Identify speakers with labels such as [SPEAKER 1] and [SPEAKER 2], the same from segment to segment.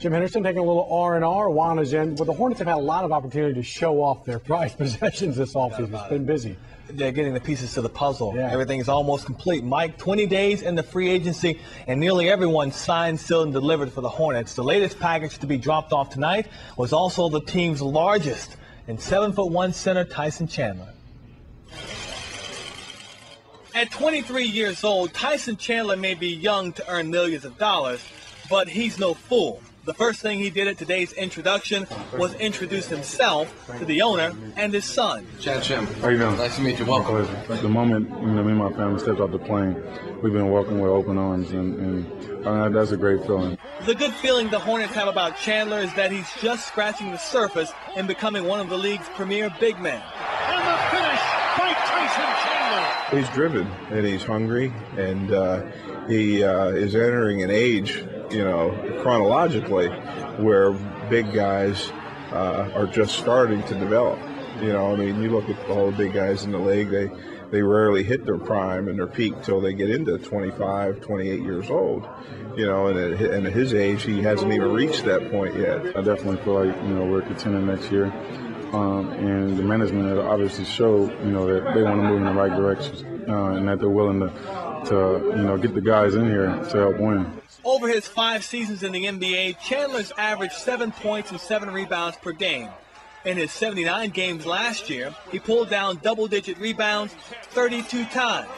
[SPEAKER 1] Jim Henderson taking a little R&R. Juan is in. But the Hornets have had a lot of opportunity to show off their prized possessions this offseason. It's been busy.
[SPEAKER 2] They're getting the pieces to the puzzle.
[SPEAKER 1] Yeah.
[SPEAKER 2] Everything is almost complete. Mike, 20 days in the free agency, and nearly everyone signed, sealed, and delivered for the Hornets. The latest package to be dropped off tonight was also the team's largest, and 7'1" center Tyson Chandler. At 23 years old, Tyson Chandler may be young to earn millions of dollars, but he's no fool. The first thing he did at today's introduction was introduce himself to the owner and his son.
[SPEAKER 3] Chad Shim.
[SPEAKER 4] How you doing?
[SPEAKER 3] Nice to meet you. Welcome.
[SPEAKER 4] The moment me and my family stepped off the plane, we've been welcomed with open arms, and that's a great feeling.
[SPEAKER 2] The good feeling the Hornets have about Chandler is that he's just scratching the surface and becoming one of the league's premier big men.
[SPEAKER 5] And the finish by Tyson Chandler.
[SPEAKER 6] He's driven and he's hungry, and he is entering an age, chronologically, where big guys are just starting to develop. You look at all the big guys in the league, they rarely hit their prime and their peak till they get into 25, 28 years old. And at his age, he hasn't even reached that point yet.
[SPEAKER 4] I definitely feel like, we're contending next year. And the management has obviously showed, that they want to move in the right direction, and that they're willing to get the guys in here to help win.
[SPEAKER 2] Over his 5 seasons in the NBA, Chandler's averaged 7 points and 7 rebounds per game. In his 79 games last year, he pulled down double-digit rebounds 32 times.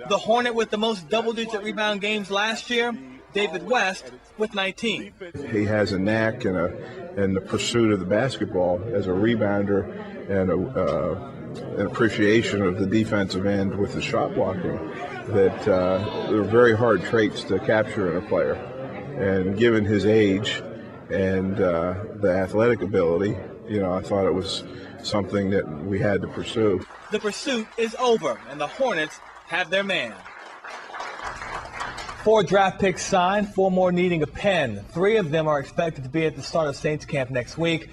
[SPEAKER 2] The Hornet with the most double-digit rebound games last year, David West with 19.
[SPEAKER 6] He has a knack and the pursuit of the basketball as a rebounder and an appreciation of the defensive end with the shot blocking that are very hard traits to capture in a player. And given his age and the athletic ability, I thought it was something that we had to pursue.
[SPEAKER 2] The pursuit is over, and the Hornets have their man. 4 draft picks signed, 4 more needing a pen. 3 of them are expected to be at the start of Saints camp next week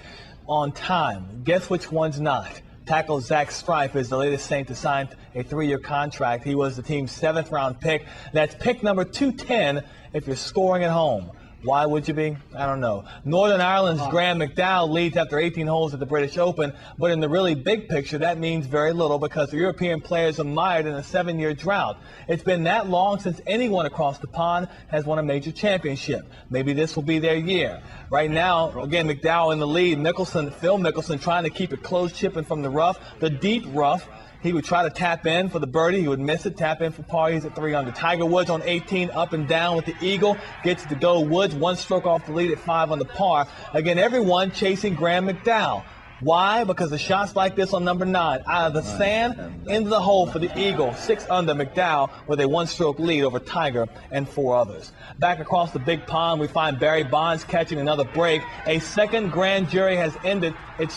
[SPEAKER 2] on time. Guess which one's not? Tackle Zach Strife is the latest Saint to sign a 3-year contract. He was the team's 7th-round pick. That's pick number 210 if you're scoring at home. Why would you be? I don't know. Northern Ireland's Graham McDowell leads after 18 holes at the British Open, but in the really big picture, that means very little because the European players are mired in a 7-year drought. It's been that long since anyone across the pond has won a major championship. Maybe this will be their year. Right now, again, McDowell in the lead. Phil Mickelson trying to keep it close, chipping from the rough, the deep rough. He would try to tap in for the birdie. He would miss it. Tap in for par. He's at 3 under. Tiger Woods on 18, up and down with the eagle. Gets to go. Woods 1 stroke off the lead at 5 under par. Again, everyone chasing Graham McDowell. Why? Because the shots like this on number 9, out of the sand, into the hole for the eagle. 6 under. McDowell with a 1-stroke lead over Tiger and 4 others. Back across the big pond, we find Barry Bonds catching another break. A second grand jury has ended its